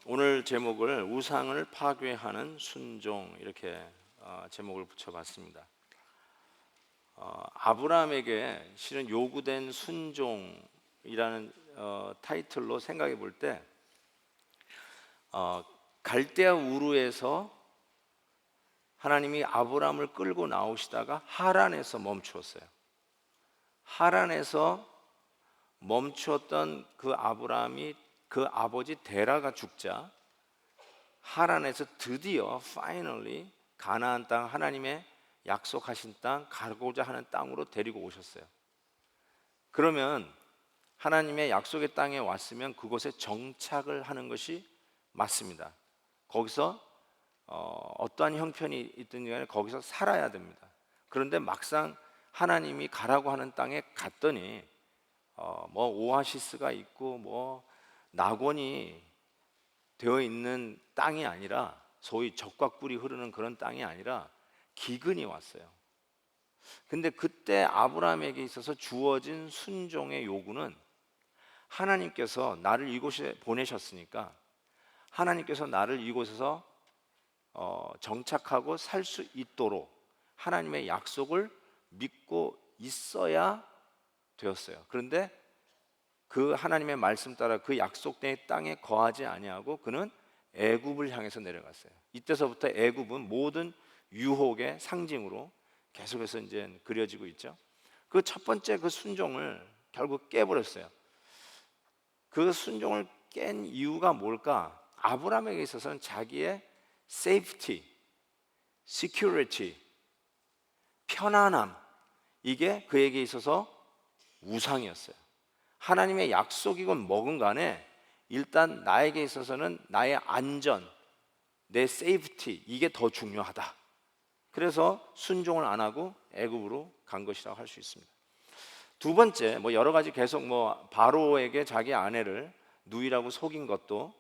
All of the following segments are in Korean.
오늘 제목을 우상을 파괴하는 순종 이렇게 제목을 붙여봤습니다. 아브라함에게 실은 요구된 순종이라는 타이틀로 생각해 볼 때 갈대아 우르에서 하나님이 아브라함을 끌고 나오시다가 하란에서 멈추었어요. 하란에서 멈추었던 그 아브라함이 그 아버지 데라가 죽자 하란에서 드디어 finally 가나안 땅, 하나님의 약속하신 땅, 가고자 하는 땅으로 데리고 오셨어요. 그러면 하나님의 약속의 땅에 왔으면 그곳에 정착을 하는 것이 맞습니다. 거기서 어떠한 형편이 있든 간에 거기서 살아야 됩니다. 그런데 막상 하나님이 가라고 하는 땅에 갔더니 뭐 오아시스가 있고 뭐 낙원이 되어 있는 땅이 아니라, 소위 적과 꿀이 흐르는 그런 땅이 아니라 기근이 왔어요. 근데 그때 아브라함에게 있어서 주어진 순종의 요구는, 하나님께서 나를 이곳에 보내셨으니까 하나님께서 나를 이곳에서 정착하고 살 수 있도록 하나님의 약속을 믿고 있어야 되었어요. 그런데 그 하나님의 말씀 따라 그 약속된 땅에 거하지 아니하고 그는 애굽을 향해서 내려갔어요. 이때서부터 애굽은 모든 유혹의 상징으로 계속해서 이제 그려지고 있죠. 그 첫 번째 그 순종을 결국 깨버렸어요. 그 순종을 깬 이유가 뭘까? 아브라함에게 있어서는 자기의 safety, security, 편안함, 이게 그에게 있어서 우상이었어요. 하나님의 약속이건 뭐건 간에 일단 나에게 있어서는 나의 안전, 내 세이프티, 이게 더 중요하다. 그래서 순종을 안 하고 애굽으로 간 것이라고 할 수 있습니다. 두 번째, 뭐 여러 가지 계속 뭐 바로에게 자기 아내를 누이라고 속인 것도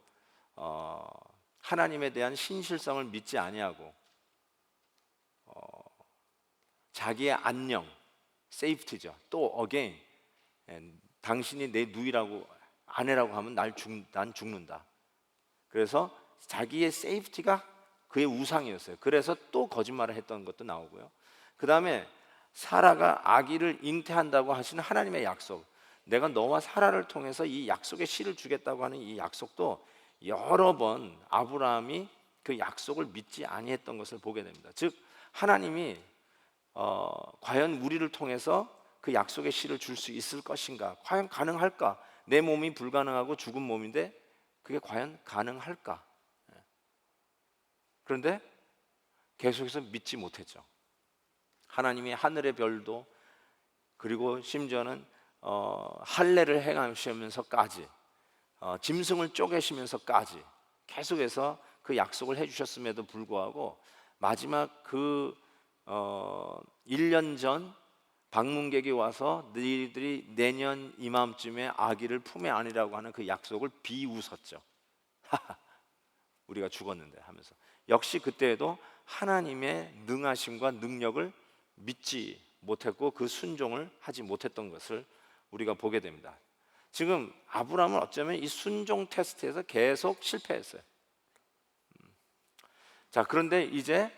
하나님에 대한 신실성을 믿지 아니하고 자기의 안녕, 세이프티죠. 또 again, 당신이 내 누이라고, 아내라고 하면 난 죽는다. 그래서 자기의 세이프티가 그의 우상이었어요. 그래서 또 거짓말을 했던 것도 나오고요. 그 다음에 사라가 아기를 잉태한다고 하시는 하나님의 약속, 내가 너와 사라를 통해서 이 약속의 씨를 주겠다고 하는 이 약속도 여러 번 아브라함이 그 약속을 믿지 아니했던 것을 보게 됩니다. 즉 하나님이 과연 우리를 통해서 그 약속의 씨를 줄 수 있을 것인가? 과연 가능할까? 내 몸이 불가능하고 죽은 몸인데 그게 과연 가능할까? 그런데 계속해서 믿지 못했죠. 하나님이 하늘의 별도, 그리고 심지어는 할례를 행하시면서까지 짐승을 쪼개시면서까지 계속해서 그 약속을 해주셨음에도 불구하고 마지막 그 1년 전 방문객이 와서 너희들이 내년 이맘쯤에 아기를 품에 안으라고 하는 그 약속을 비웃었죠. 우리가 죽었는데 하면서. 역시 그때에도 하나님의 능하심과 능력을 믿지 못했고 그 순종을 하지 못했던 것을 우리가 보게 됩니다. 지금 아브라함은 어쩌면 이 순종 테스트에서 계속 실패했어요. 자, 그런데 이제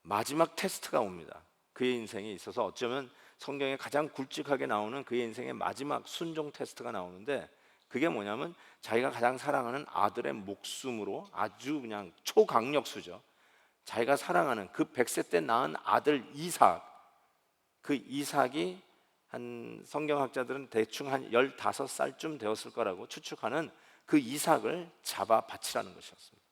마지막 테스트가 옵니다. 그의 인생에 있어서 어쩌면 성경에 가장 굵직하게 나오는 그의 인생의 마지막 순종 테스트가 나오는데, 그게 뭐냐면 자기가 가장 사랑하는 아들의 목숨으로, 아주 그냥 초강력수죠. 자기가 사랑하는 그 100세 때 낳은 아들 이삭, 그 이삭이 한 성경학자들은 대충 한 15살쯤 되었을 거라고 추측하는 그 이삭을 잡아 바치라는 것이었습니다.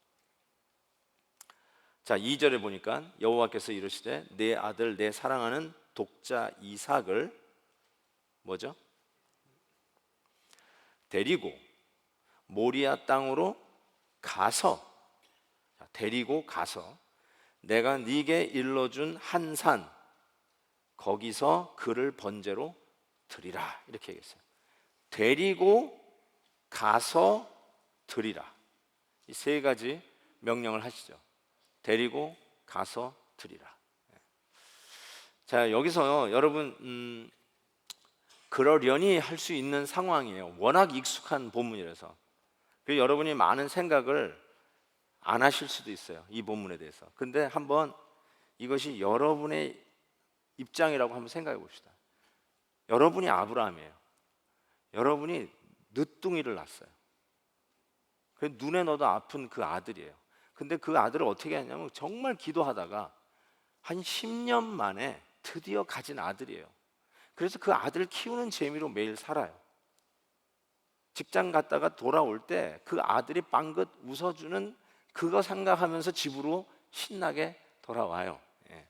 자, 2절에 보니까 여호와께서 이르시되 내 아들 내 사랑하는 독자 이삭을 뭐죠? 데리고 모리아 땅으로 가서, 데리고 가서 내가 네게 일러준 한 산, 거기서 그를 번제로 드리라, 이렇게 얘기했어요. 데리고 가서 드리라, 이 세 가지 명령을 하시죠. 데리고 가서 드리라. 자, 여기서 여러분 그러려니 할 수 있는 상황이에요. 워낙 익숙한 본문이라서. 그 여러분이 많은 생각을 안 하실 수도 있어요, 이 본문에 대해서. 근데 한번 이것이 여러분의 입장이라고 한번 생각해 봅시다. 여러분이 아브라함이에요. 여러분이 늦둥이를 낳았어요. 눈에 넣어도 아픈 그 아들이에요. 근데 그 아들을 어떻게 했냐면 정말 기도하다가 한 10년 만에 드디어 가진 아들이에요. 그래서 그 아들을 키우는 재미로 매일 살아요. 직장 갔다가 돌아올 때 그 아들이 빵긋 웃어주는 그거 생각하면서 집으로 신나게 돌아와요. 예.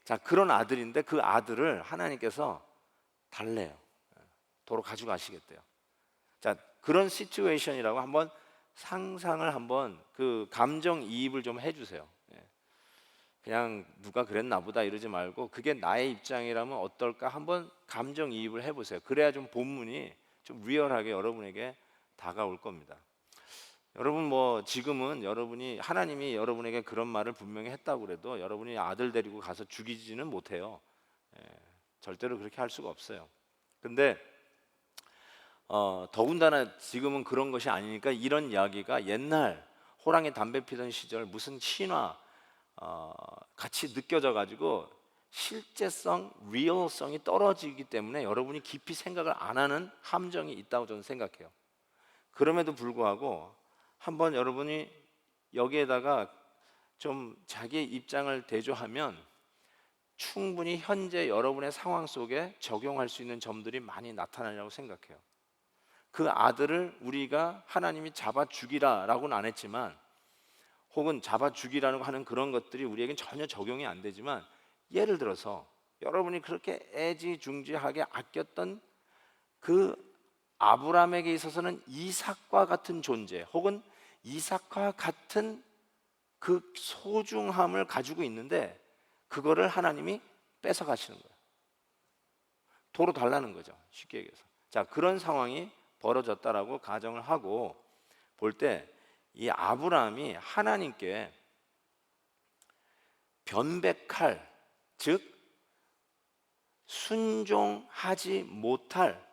자, 그런 아들인데 그 아들을 하나님께서 달래요. 도로 가지고 가시겠대요. 자, 그런 시츄에이션이라고 한번 상상을 한번 그 감정이입을 좀 해주세요. 예. 그냥 누가 그랬나 보다 이러지 말고 그게 나의 입장이라면 어떨까 한번 감정이입을 해보세요. 그래야 좀 본문이 좀 리얼하게 여러분에게 다가올 겁니다. 여러분 뭐 지금은 여러분이 하나님이 여러분에게 그런 말을 분명히 했다고 그래도 여러분이 아들 데리고 가서 죽이지는 못해요. 예, 절대로 그렇게 할 수가 없어요. 근데 더군다나 지금은 그런 것이 아니니까 이런 이야기가 옛날 호랑이 담배 피던 시절 무슨 신화 같이 느껴져 가지고 실제성, 리얼성이 떨어지기 때문에 여러분이 깊이 생각을 안 하는 함정이 있다고 저는 생각해요. 그럼에도 불구하고 한번 여러분이 여기에다가 좀 자기의 입장을 대조하면 충분히 현재 여러분의 상황 속에 적용할 수 있는 점들이 많이 나타나려고 생각해요. 그 아들을 우리가 하나님이 잡아 죽이라라고는 안 했지만, 혹은 잡아 죽이라고 하는 그런 것들이 우리에겐 전혀 적용이 안 되지만, 예를 들어서 여러분이 그렇게 애지중지하게 아꼈던 그 아브라함에게 있어서는 이삭과 같은 존재, 혹은 이삭과 같은 그 소중함을 가지고 있는데 그거를 하나님이 뺏어 가시는 거예요. 도로 달라는 거죠, 쉽게 얘기해서. 자, 그런 상황이 벌어졌다라고 가정을 하고 볼 때 이 아브라함이 하나님께 변백할, 즉 순종하지 못할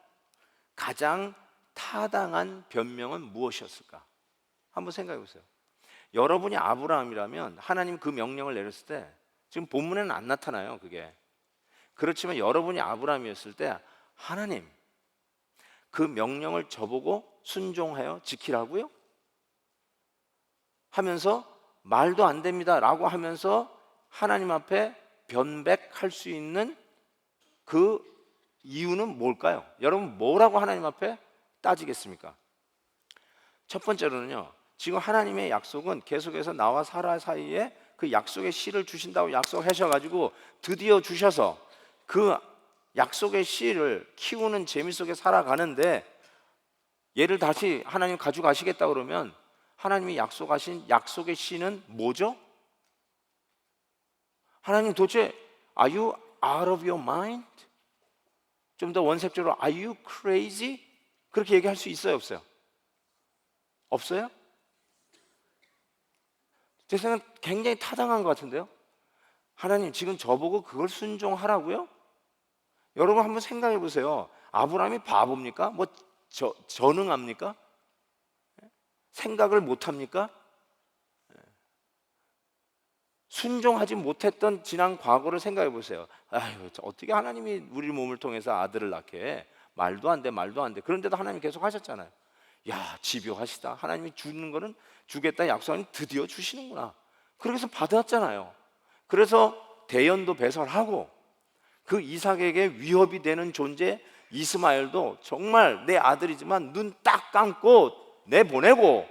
가장 타당한 변명은 무엇이었을까? 한번 생각해 보세요. 여러분이 아브라함이라면 하나님 그 명령을 내렸을 때, 지금 본문에는 안 나타나요, 그게. 그렇지만 여러분이 아브라함이었을 때 하나님, 그 명령을 저보고 순종하여 지키라고요? 하면서 말도 안 됩니다 라고 하면서 하나님 앞에 변백할 수 있는 그 이유는 뭘까요? 여러분 뭐라고 하나님 앞에 따지겠습니까? 첫 번째로는요, 지금 하나님의 약속은 계속해서 나와 사라 사이에 그 약속의 씨를 주신다고 약속하셔가지고 드디어 주셔서 그 약속의 씨를 키우는 재미 속에 살아가는데, 얘를 다시 하나님 가져가시겠다 그러면 하나님이 약속하신 약속의 씨는 뭐죠? 하나님 도대체 Are you out of your mind? 좀 더 원색적으로 Are you crazy? 그렇게 얘기할 수 있어요, 없어요? 없어요? 제 생각은 굉장히 타당한 것 같은데요. 하나님 지금 저보고 그걸 순종하라고요? 여러분 한번 생각해 보세요. 아브라함이 바보입니까? 뭐 전능합니까? 생각을 못합니까? 순종하지 못했던 지난 과거를 생각해 보세요. 아유, 어떻게 하나님이 우리 몸을 통해서 아들을 낳게 해? 말도 안 돼, 말도 안 돼. 그런데도 하나님 계속 하셨잖아요. 야, 집요하시다. 하나님이 주는 거는 주겠다 약속하니 드디어 주시는구나. 그래서 받았잖아요. 그래서 대연도 배설하고 그 이삭에게 위협이 되는 존재 이스마엘도 정말 내 아들이지만 눈 딱 감고 내보내고,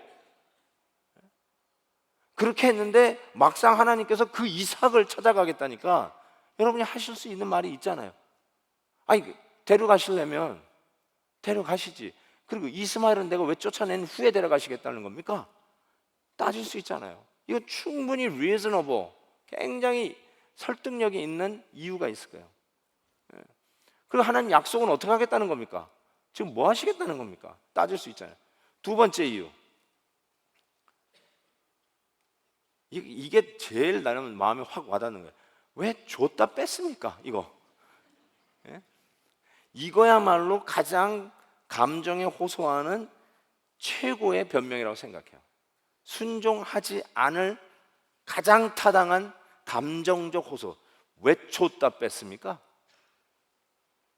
그렇게 했는데 막상 하나님께서 그 이삭을 찾아가겠다니까 여러분이 하실 수 있는 말이 있잖아요. 아니, 데려가시려면 데려가시지. 그리고 이스마엘은 내가 왜 쫓아낸 후에 데려가시겠다는 겁니까? 따질 수 있잖아요. 이거 충분히 reasonable, 굉장히 설득력이 있는 이유가 있을 거예요. 그리고 하나님 약속은 어떻게 하겠다는 겁니까? 지금 뭐 하시겠다는 겁니까? 따질 수 있잖아요. 두 번째 이유, 이게 제일 나는 마음에 확 와닿는 거예요. 왜 줬다 뺐습니까? 이거. 예? 이거야말로 가장 감정에 호소하는 최고의 변명이라고 생각해요. 순종하지 않을 가장 타당한 감정적 호소. 왜 줬다 뺐습니까?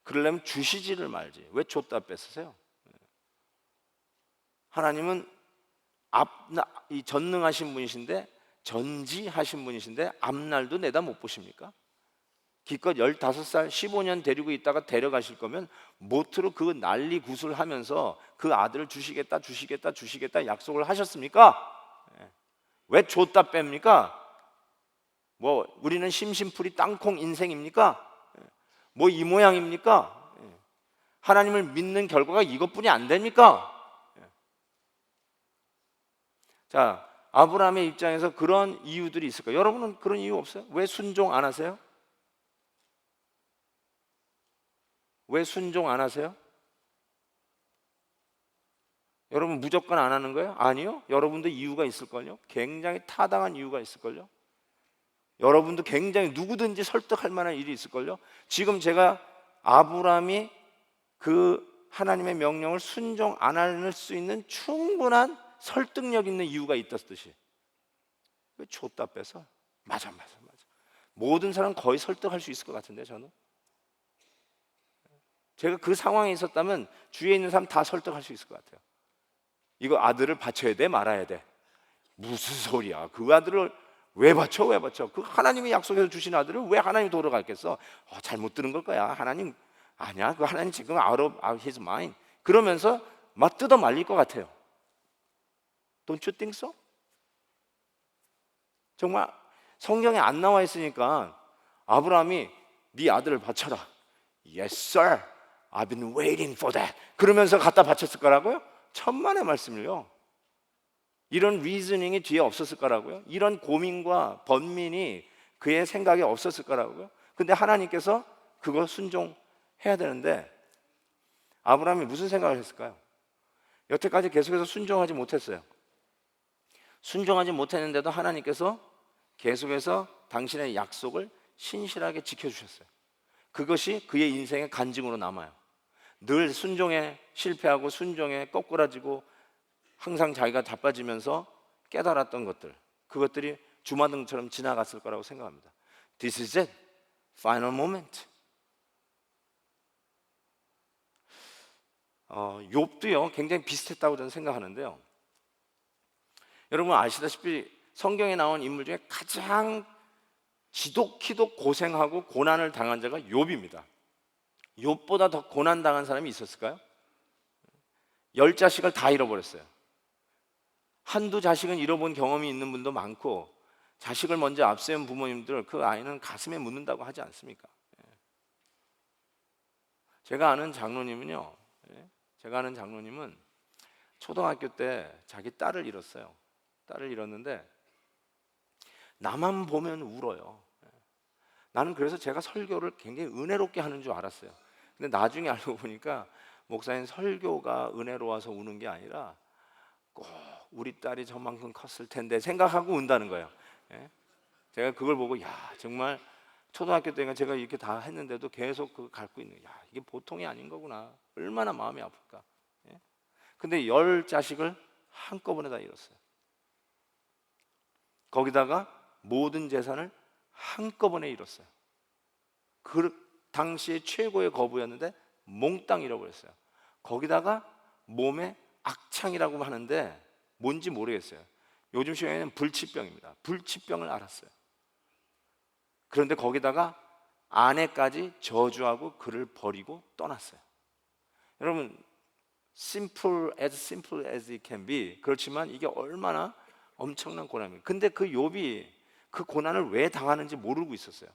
그러려면 주시지를 말지 왜 줬다 뺐으세요? 하나님은 이 전능하신 분이신데, 전지하신 분이신데 앞날도 내다 못 보십니까? 기껏 15살 15년 데리고 있다가 데려가실 거면 모트로 그 난리 구슬하면서 그 아들을 주시겠다 주시겠다 주시겠다 약속을 하셨습니까? 왜 줬다 뺍니까? 뭐 우리는 심심풀이 땅콩 인생입니까? 뭐 이 모양입니까? 하나님을 믿는 결과가 이것뿐이 안 됩니까? 자, 아브라함의 입장에서 그런 이유들이 있을까요? 여러분은 그런 이유 없어요? 왜 순종 안 하세요? 왜 순종 안 하세요? 여러분 무조건 안 하는 거예요? 아니요. 여러분도 이유가 있을걸요? 굉장히 타당한 이유가 있을걸요? 여러분도 굉장히 누구든지 설득할 만한 일이 있을걸요? 지금 제가 아브라함이 그 하나님의 명령을 순종 안 할 수 있는 충분한 설득력 있는 이유가 있었듯이 왜 줬다 빼서? 맞아. 모든 사람 거의 설득할 수 있을 것 같은데 저는 제가 그 상황에 있었다면 주위에 있는 사람 다 설득할 수 있을 것 같아요. 이거 아들을 바쳐야 돼 말아야 돼? 무슨 소리야? 그 아들을 왜 바쳐? 그 하나님이 약속해서 주신 아들을 왜 하나님이 돌아갔겠어? 잘못 들은 걸 거야. 하나님 아니야. 그 하나님 지금 out of his mind. 그러면서 막 뜯어 말릴 것 같아요. Don't you think so? 정말 성경에 안 나와 있으니까 아브라함이 네 아들을 바쳐라. Yes, sir. I've been waiting for that. 그러면서 갖다 바쳤을 거라고요? 천만의 말씀을요. 이런 리즈닝이 뒤에 없었을 거라고요. 이런 고민과 번민이 그의 생각에 없었을 거라고요. 근데 하나님께서 그거 순종해야 되는데 아브라함이 무슨 생각을 했을까요? 여태까지 계속해서 순종하지 못했어요. 순종하지 못했는데도 하나님께서 계속해서 당신의 약속을 신실하게 지켜주셨어요. 그것이 그의 인생의 간증으로 남아요. 늘 순종에 실패하고 순종에 거꾸라지고 항상 자기가 자빠지면서 깨달았던 것들, 그것들이 주마등처럼 지나갔을 거라고 생각합니다. This is it. Final moment. 욥도요 굉장히 비슷했다고 저는 생각하는데요. 여러분 아시다시피 성경에 나온 인물 중에 가장 지독히도 고생하고 고난을 당한 자가 욥입니다. 욥보다 더 고난 당한 사람이 있었을까요? 10자식을 다 잃어버렸어요. 한두 자식은 잃어본 경험이 있는 분도 많고 자식을 먼저 앞세운 부모님들 그 아이는 가슴에 묻는다고 하지 않습니까? 제가 아는 장로님은 초등학교 때 자기 딸을 잃었어요. 딸을 잃었는데 나만 보면 울어요. 나는 그래서 제가 설교를 굉장히 은혜롭게 하는 줄 알았어요. 근데 나중에 알고 보니까 목사님 설교가 은혜로워서 우는 게 아니라 꼭 우리 딸이 저만큼 컸을 텐데 생각하고 운다는 거예요. 제가 그걸 보고 정말 초등학교 때가 제가 이렇게 다 했는데도 계속 그거 갖고 있는 이게 보통이 아닌 거구나. 얼마나 마음이 아플까. 근데 10자식을 한꺼번에 다 잃었어요. 거기다가 모든 재산을 한꺼번에 잃었어요. 그 당시에 최고의 거부였는데 몽땅 잃어버렸어요. 거기다가 몸에 악창이라고 하는데 뭔지 모르겠어요. 요즘 시간에는 불치병입니다. 불치병을 앓았어요. 그런데 거기다가 아내까지 저주하고 그를 버리고 떠났어요. 여러분 simple as it can be. 그렇지만 이게 얼마나 엄청난 고난입니까? 근데 그 욥이 그 고난을 왜 당하는지 모르고 있었어요.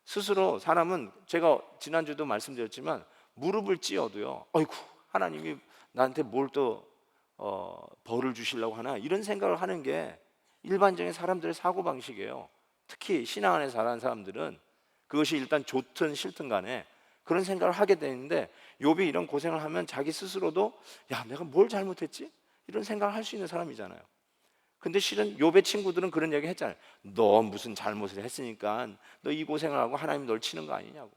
스스로 사람은 제가 지난주도 말씀드렸지만 무릎을 찧어도요 어이구 하나님이 나한테 뭘 또 벌을 주시려고 하나 이런 생각을 하는 게 일반적인 사람들의 사고방식이에요. 특히 신앙 안에 자란 사람들은 그것이 일단 좋든 싫든 간에 그런 생각을 하게 되는데 욥이 이런 고생을 하면 자기 스스로도 내가 뭘 잘못했지? 이런 생각을 할 수 있는 사람이잖아요. 근데 실은 욥의 친구들은 그런 얘기 했잖아요. 너 무슨 잘못을 했으니까 너 이 고생을 하고 하나님 널 치는 거 아니냐고.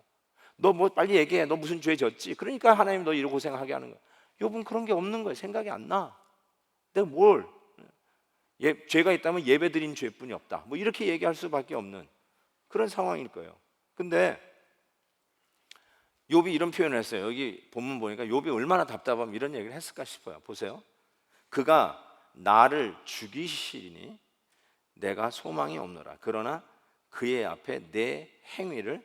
너 뭐 빨리 얘기해. 너 무슨 죄 졌지? 그러니까 하나님 너 이런 고생을 하게 하는 거야. 욥은 그런 게 없는 거예요. 생각이 안 나. 내가 뭘 죄가 있다면 예배드린 죄뿐이 없다. 뭐 이렇게 얘기할 수밖에 없는 그런 상황일 거예요. 근데 욥이 이런 표현을 했어요. 여기 본문 보니까 욥이 얼마나 답답하면 이런 얘기를 했을까 싶어요. 보세요. 그가 나를 죽이시리니 내가 소망이 없노라. 그러나 그의 앞에 내 행위를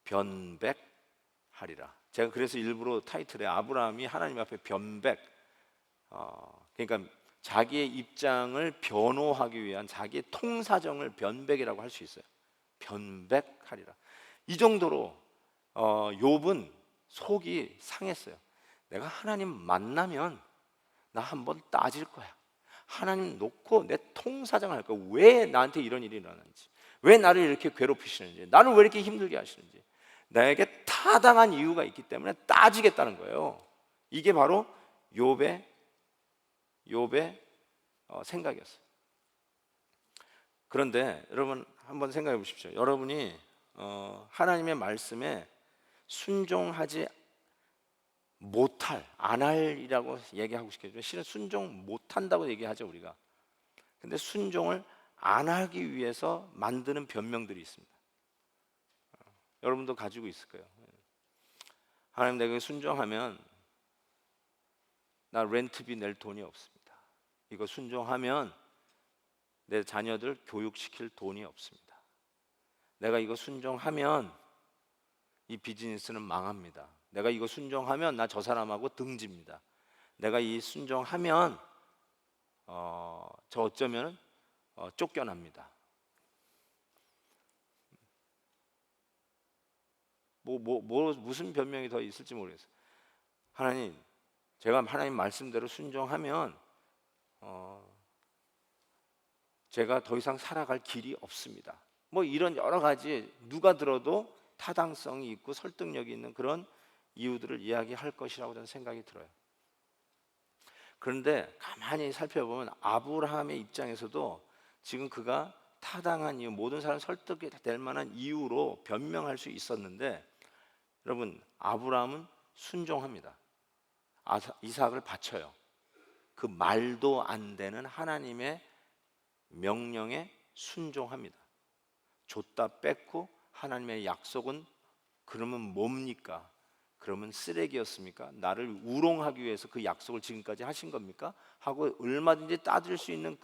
변백하리라. 제가 그래서 일부러 타이틀에 아브라함이 하나님 앞에 변백, 그러니까 자기의 입장을 변호하기 위한 자기의 통사정을 변백이라고 할 수 있어요. 변백하리라. 이 정도로 욥은 속이 상했어요. 내가 하나님 만나면 나 한번 따질 거야. 하나님 놓고 내 통사정을 할 거야. 왜 나한테 이런 일이 일어나는지, 왜 나를 이렇게 괴롭히시는지, 나를 왜 이렇게 힘들게 하시는지, 나에게 타당한 이유가 있기 때문에 따지겠다는 거예요. 이게 바로 욥의 생각이었어요. 그런데 여러분 한번 생각해 보십시오. 여러분이 하나님의 말씀에 순종하지 못할, 안 할이라고 얘기하고 싶겠죠. 실은 순종 못한다고 얘기하죠 우리가. 근데 순종을 안 하기 위해서 만드는 변명들이 있습니다. 여러분도 가지고 있을 거예요. 하나님, 내가 순종하면 나 렌트비 낼 돈이 없습니다. 이거 순종하면 내 자녀들 교육시킬 돈이 없습니다. 내가 이거 순종하면 이 비즈니스는 망합니다. 내가 이거 순종하면 나 저 사람하고 등집니다. 내가 이 순종하면 저 어쩌면 쫓겨납니다. 무슨 변명이 더 있을지 모르겠어요. 하나님, 제가 하나님 말씀대로 순종하면 제가 더 이상 살아갈 길이 없습니다. 뭐 이런 여러 가지 누가 들어도 타당성이 있고 설득력이 있는 그런 이유들을 이야기할 것이라고 저는 생각이 들어요. 그런데 가만히 살펴보면 아브라함의 입장에서도 지금 그가 타당한 이유, 모든 사람 설득이 될 만한 이유로 변명할 수 있었는데, 여러분 아브라함은 순종합니다. 이삭을 바쳐요. 그 말도 안 되는 하나님의 명령에 순종합니다. 줬다 뺏고 하나님의 약속은 그러면 뭡니까? 그러면 쓰레기였습니까? 나를 우롱하기 위해서 그 약속을 지금까지 하신 겁니까? 하고 얼마든지 따질 수 있는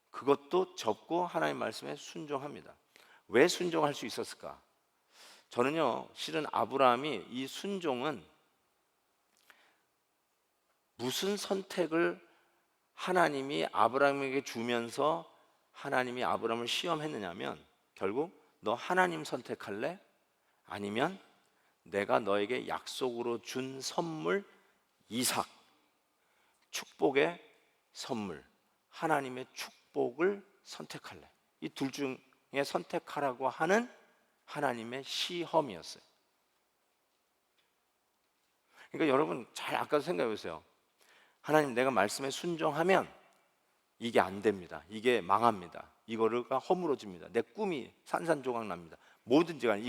그것도 접고 하나님 말씀에 순종합니다. 왜 순종할 수 있었을까? 저는요, 실은 아브라함이 이 순종은 무슨 선택을 하나님이 아브라함에게 주면서 하나님이 아브라함을 시험했느냐면, 결국 너 하나님 선택할래? 아니면 내가 너에게 약속으로 준 선물 이삭, 축복의 선물, 하나님의 축복을 선택할래? 이 둘 중에 선택하라고 하는 하나님의 시험이었어요. 그러니까 여러분 잘 아까 생각해 보세요. 하나님, 내가 말씀에 순종하면 이게 안 됩니다. 이게 망합니다. 이거가 허물어집니다. 내 꿈이 산산조각 납니다. 뭐든지 간에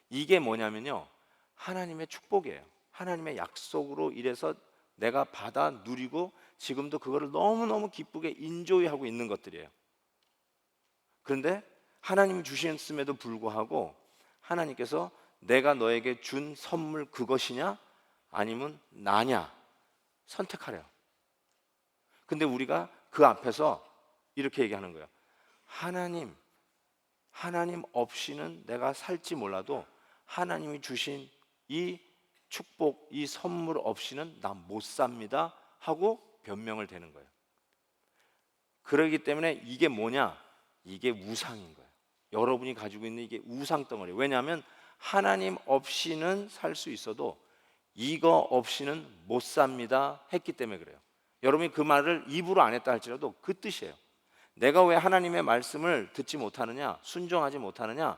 이게 뭐냐면요, 하나님의 축복이에요. 하나님의 약속으로 이래서 내가 받아 누리고 지금도 그거를 너무너무 기쁘게 인조이하고 있는 것들이에요. 그런데 하나님이 주셨음에도 불구하고 하나님께서 내가 너에게 준 선물 그것이냐 아니면 나냐 선택하래요. 근데 우리가 그 앞에서 이렇게 얘기하는 거예요. 하나님 없이는 내가 살지 몰라도 하나님이 주신 이 축복, 이 선물 없이는 나 못 삽니다 하고 변명을 대는 거예요. 그렇기 때문에 이게 뭐냐? 이게 우상인 거예요. 여러분이 가지고 있는 이게 우상 덩어리. 왜냐하면 하나님 없이는 살 수 있어도 이거 없이는 못 삽니다 했기 때문에 그래요. 여러분이 그 말을 입으로 안 했다 할지라도 그 뜻이에요. 내가 왜 하나님의 말씀을 듣지 못하느냐, 순종하지 못하느냐,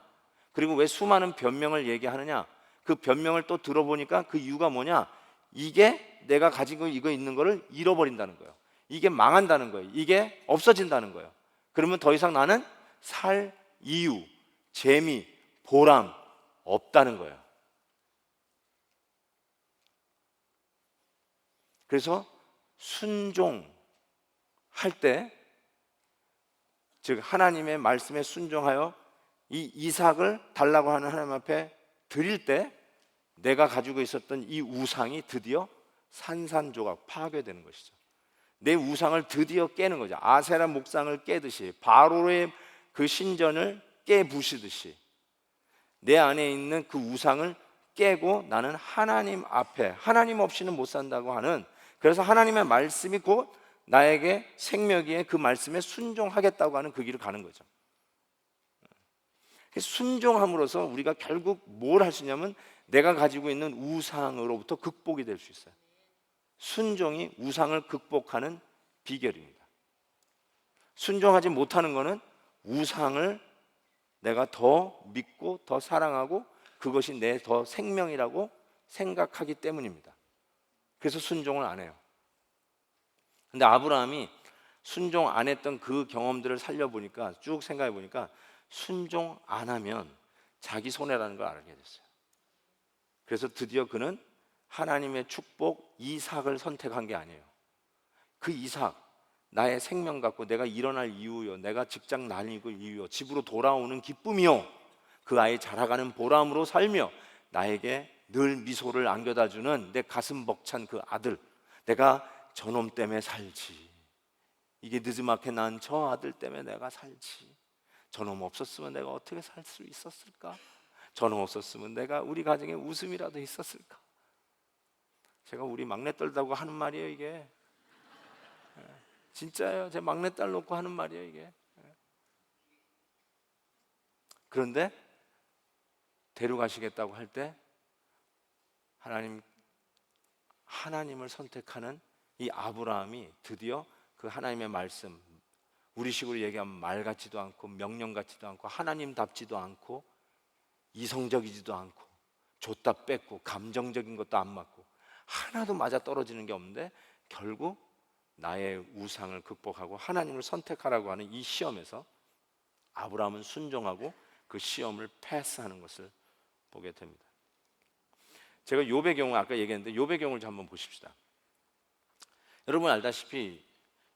그리고 왜 수많은 변명을 얘기하느냐, 그 변명을 또 들어보니까 그 이유가 뭐냐, 이게 내가 가지고 이거 있는 거를 잃어버린다는 거예요. 이게 망한다는 거예요. 이게 없어진다는 거예요. 그러면 더 이상 나는 살 이유, 재미, 보람 없다는 거예요. 그래서 순종할 때, 즉 하나님의 말씀에 순종하여 이 이삭을 달라고 하는 하나님 앞에 드릴 때 내가 가지고 있었던 이 우상이 드디어 산산조각 파괴되는 것이죠. 내 우상을 드디어 깨는 거죠. 아세라 목상을 깨듯이, 바로의 그 신전을 깨부시듯이 내 안에 있는 그 우상을 깨고 나는 하나님 앞에, 하나님 없이는 못 산다고 하는, 그래서 하나님의 말씀이 곧 나에게 생명이에 그 말씀에 순종하겠다고 하는 그 길을 가는 거죠. 순종함으로써 우리가 결국 뭘 할 수 있냐면 내가 가지고 있는 우상으로부터 극복이 될 수 있어요. 순종이 우상을 극복하는 비결입니다. 순종하지 못하는 것은 우상을 내가 더 믿고 더 사랑하고 그것이 내 더 생명이라고 생각하기 때문입니다. 그래서 순종을 안 해요. 근데 아브라함이 순종 안 했던 그 경험들을 살려보니까, 쭉 생각해 보니까 순종 안 하면 자기 손해라는 걸 알게 됐어요. 그래서 드디어 그는 하나님의 축복 이삭을 선택한 게 아니에요. 그 이삭, 나의 생명 같고 내가 일어날 이유요, 내가 직장 다니고 이유요, 집으로 돌아오는 기쁨이요, 그 아이 자라가는 보람으로 살며 나에게 늘 미소를 안겨다 주는 내 가슴 벅찬 그 아들, 내가 저놈 때문에 살지, 이게 늦지막히 난 저 아들 때문에 내가 살지, 저놈 없었으면 내가 어떻게 살 수 있었을까, 저놈 없었으면 내가 우리 가정에 웃음이라도 있었을까. 제가 우리 막내딸다고 하는 말이에요, 이게. 진짜예요. 제 막내딸 놓고 하는 말이에요, 이게. 그런데 데려가시겠다고 할 때 하나님을 선택하는 이 아브라함이 드디어 그 하나님의 말씀, 우리식으로 얘기하면 말 같지도 않고 명령 같지도 않고 하나님답지도 않고 이성적이지도 않고 줬다 뺐고 감정적인 것도 안 맞고 하나도 맞아 떨어지는 게 없는데 결국 나의 우상을 극복하고 하나님을 선택하라고 하는 이 시험에서 아브라함은 순종하고 그 시험을 패스하는 것을 보게 됩니다. 제가 욥의 경우 아까 얘기했는데 욥의 경우를 좀 한번 보십시다. 여러분 알다시피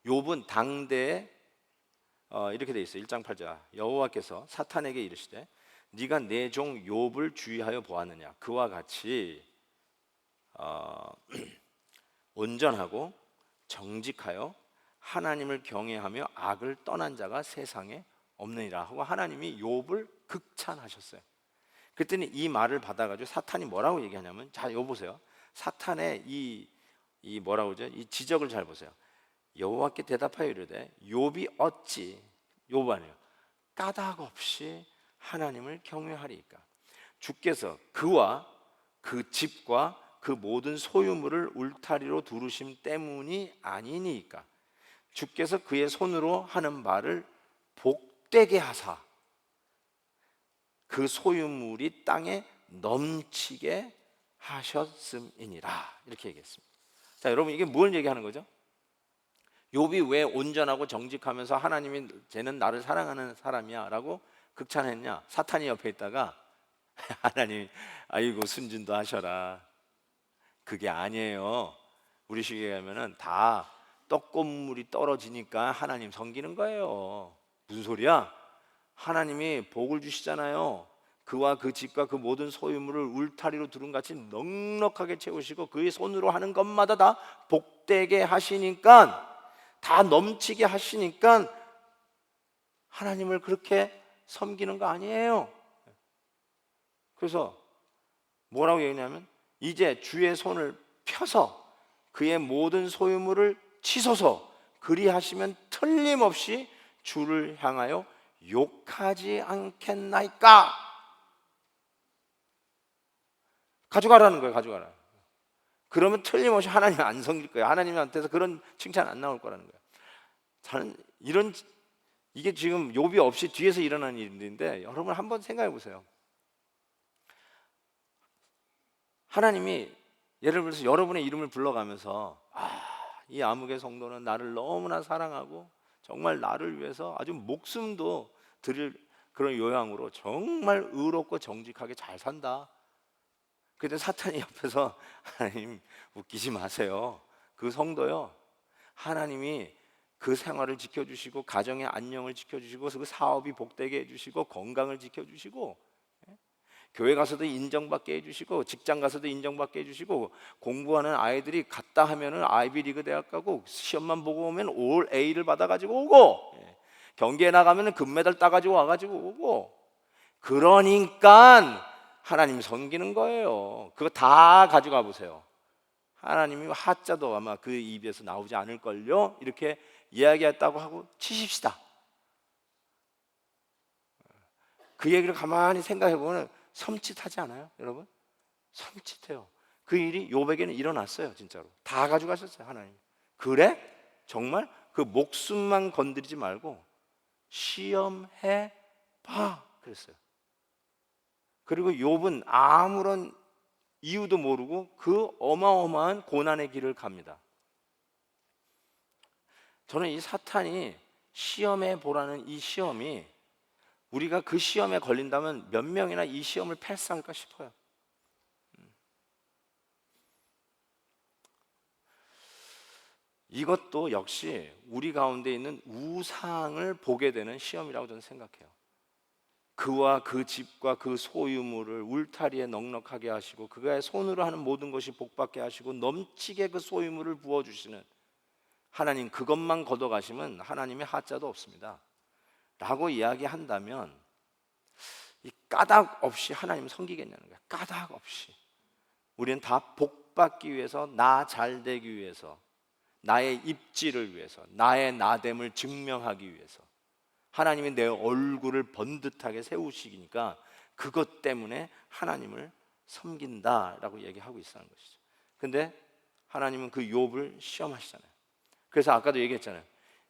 욥은 당대에 이렇게 돼 있어요. 1장 8절 여호와께서 사탄에게 이르시되 네가 내 종 욥을 주의하여 보았느냐, 그와 같이 온전하고 정직하여 하나님을 경외하며 악을 떠난 자가 세상에 없느니라 하고 하나님이 욥을 극찬하셨어요. 그랬더니 이 말을 받아가지고 사탄이 뭐라고 얘기하냐면, 자, 요 보세요. 사탄의 이 뭐라고 하죠? 이 지적을 잘 보세요. 여호와께 대답하여 이르되 욥이 어찌, 욥 아니에요, 까닭 없이 하나님을 경외하리이까. 주께서 그와 그 집과 그 모든 소유물을 울타리로 두르심 때문이 아니니까. 주께서 그의 손으로 하는 말을 복되게 하사 그 소유물이 땅에 넘치게 하셨음이니라. 이렇게 얘기했습니다. 자, 여러분 이게 뭘 얘기하는 거죠? 욥이 왜 온전하고 정직하면서 하나님이 쟤는 나를 사랑하는 사람이야 라고 극찬했냐? 사탄이 옆에 있다가 하나님 아이고 순진도 하셔라, 그게 아니에요. 우리 시기에 가면은 다 떡고물이 떨어지니까 하나님 섬기는 거예요. 무슨 소리야? 하나님이 복을 주시잖아요. 그와 그 집과 그 모든 소유물을 울타리로 두른같이 넉넉하게 채우시고 그의 손으로 하는 것마다 다 복되게 하시니까, 다 넘치게 하시니까 하나님을 그렇게 섬기는 거 아니에요. 그래서 뭐라고 얘기하냐면 이제 주의 손을 펴서 그의 모든 소유물을 치소서, 그리하시면 틀림없이 주를 향하여 욕하지 않겠나이까. 가져가라는 거예요. 가져가라. 그러면 틀림없이 하나님 안 섬길 거예요. 하나님한테서 그런 칭찬 안 나올 거라는 거예요. 저는 이게 지금 욥이 없이 뒤에서 일어난 일인데 여러분 한번 생각해 보세요. 하나님이 예를 들어서 여러분의 이름을 불러가면서 이 아무개 성도는 나를 너무나 사랑하고 정말 나를 위해서 아주 목숨도 드릴 그런 요양으로 정말 의롭고 정직하게 잘 산다. 그때 사탄이 옆에서 하나님 웃기지 마세요. 그 성도요, 하나님이 그 생활을 지켜주시고 가정의 안녕을 지켜주시고 그 사업이 복되게 해주시고 건강을 지켜주시고 교회 가서도 인정받게 해주시고 직장 가서도 인정받게 해주시고 공부하는 아이들이 갔다 하면은 아이비리그 대학 가고 시험만 보고 오면 올 A를 받아가지고 오고 경기에 나가면은 금메달 따가지고 와가지고 오고 그러니까 하나님 섬기는 거예요. 그거 다 가져가 보세요. 하나님이 하자도 아마 그 입에서 나오지 않을걸요 이렇게 이야기했다고 하고 치십시다. 그 얘기를 가만히 생각해 보면 섬찟하지 않아요 여러분? 섬찟해요. 그 일이 욥에게는 일어났어요. 진짜로 다 가져가셨어요 하나님. 그래? 정말? 그 목숨만 건드리지 말고 시험해 봐 그랬어요. 그리고 욥은 아무런 이유도 모르고 그 어마어마한 고난의 길을 갑니다. 저는 이 사탄이 시험해 보라는 이 시험이 우리가 그 시험에 걸린다면 몇 명이나 이 시험을 패스할까 싶어요. 이것도 역시 우리 가운데 있는 우상을 보게 되는 시험이라고 저는 생각해요. 그와 그 집과 그 소유물을 울타리에 넉넉하게 하시고 그의 손으로 하는 모든 것이 복받게 하시고 넘치게 그 소유물을 부어주시는 하나님, 그것만 걷어가시면 하나님의 하자도 없습니다 라고 이야기한다면 이 까닭 없이 하나님 섬기겠냐는 거야. 까닭 없이. 우리는 다 복받기 위해서, 나 잘되기 위해서, 나의 입지를 위해서, 나의 나됨을 증명하기 위해서 하나님이 내 얼굴을 번듯하게 세우시니까 그것 때문에 하나님을 섬긴다라고 얘기하고 있다는 것이죠. 근데 하나님은 그 욥을 시험하시잖아요. 그래서 아까도 얘기했잖아요.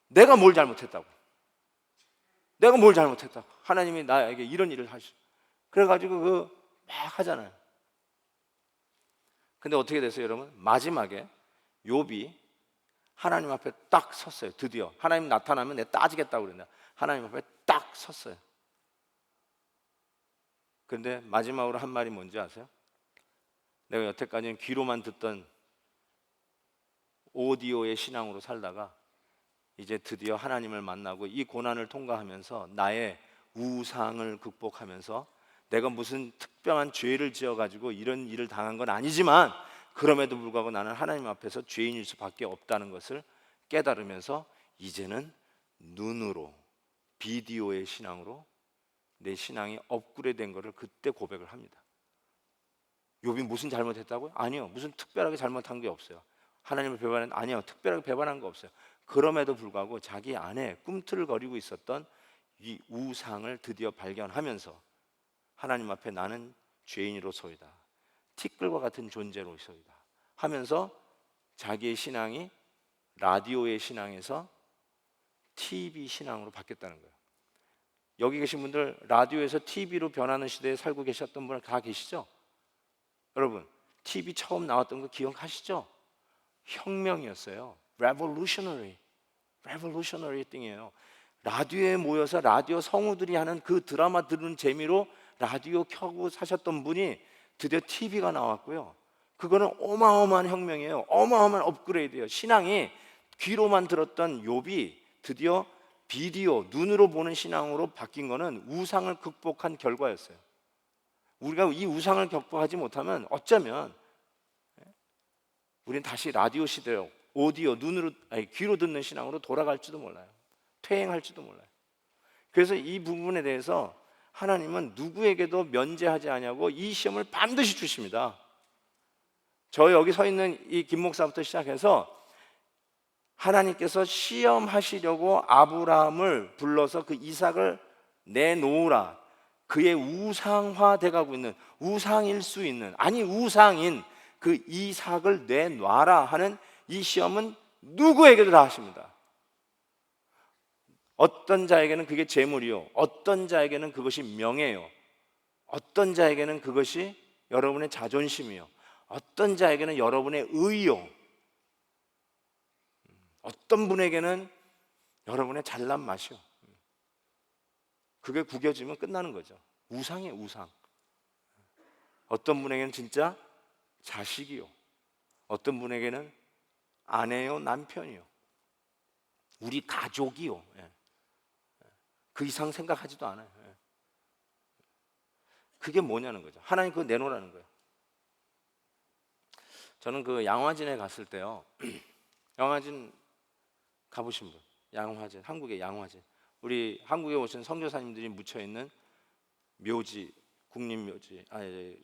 내가 뭘 잘못했다고. 내가 뭘 잘못했다고. 하나님이 나에게 이런 일을 하시고. 그래가지고 막 하잖아요. 근데 어떻게 됐어요 여러분? 마지막에 욥이 하나님 앞에 딱 섰어요. 드디어 하나님 나타나면 내가 따지겠다고 그랬나. 하나님 앞에 딱 섰어요. 그런데 마지막으로 한 말이 뭔지 아세요? 내가 여태까지는 귀로만 듣던 오디오의 신앙으로 살다가 이제 드디어 하나님을 만나고 이 고난을 통과하면서 나의 우상을 극복하면서 내가 무슨 특별한 죄를 지어가지고 이런 일을 당한 건 아니지만 그럼에도 불구하고 나는 하나님 앞에서 죄인일 수밖에 없다는 것을 깨달으면서 이제는 눈으로 비디오의 신앙으로 내 신앙이 업그레이드된 것을 그때 고백을 합니다. 욥이 무슨 잘못했다고요? 아니요. 무슨 특별하게 잘못한 게 없어요. 하나님을 배반한 아니요. 특별하게 배반한 거 없어요. 그럼에도 불구하고 자기 안에 꿈틀거리고 있었던 이 우상을 드디어 발견하면서 하나님 앞에 나는 죄인으로서이다. 티끌과 같은 존재로서이다 하면서 자기의 신앙이 라디오의 신앙에서 TV 신앙으로 바뀌었다는 거예요. 여기 계신 분들 라디오에서 TV로 변하는 시대에 살고 계셨던 분들 다 계시죠? 여러분 TV 처음 나왔던 거 기억하시죠? 혁명이었어요. Revolutionary thing이에요. 라디오에 모여서 라디오 성우들이 하는 그 드라마 들은 재미로 라디오 켜고 사셨던 분이 드디어 TV가 나왔고요. 그거는 어마어마한 혁명이에요. 어마어마한 업그레이드예요. 신앙이 귀로만 들었던 욥이 드디어 비디오, 눈으로 보는 신앙으로 바뀐 거는 우상을 극복한 결과였어요. 우리가 이 우상을 극복하지 못하면 어쩌면 우리는 다시 라디오 시대로 오디오, 귀로 듣는 신앙으로 돌아갈지도 몰라요. 퇴행할지도 몰라요. 그래서 이 부분에 대해서 하나님은 누구에게도 면제하지 아니하고 이 시험을 반드시 주십니다. 저 여기 서 있는 이 김 목사부터 시작해서 하나님께서 시험하시려고 아브라함을 불러서 그 이삭을 내놓으라. 그의 우상화돼 가고 있는 우상일 수 있는 우상인 그 이삭을 내놔라 하는 이 시험은 누구에게도 다 하십니다. 어떤 자에게는 그게 재물이요, 어떤 자에게는 그것이 명예요, 어떤 자에게는 그것이 여러분의 자존심이요, 어떤 자에게는 여러분의 의요, 어떤 분에게는 여러분의 잘난 맛이요. 그게 구겨지면 끝나는 거죠. 우상이에요, 우상. 어떤 분에게는 진짜 자식이요, 어떤 분에게는 아내요, 남편이요. 우리 가족이요. 예. 그 이상 생각하지도 않아요. 예. 그게 뭐냐는 거죠. 하나님 그거 내놓으라는 거예요. 저는 그 양화진에 갔을 때요. 양화진 가보신 분? 양화진, 한국의 양화진. 우리 한국에 오신 선교사님들이 묻혀 있는 묘지, 국립묘지,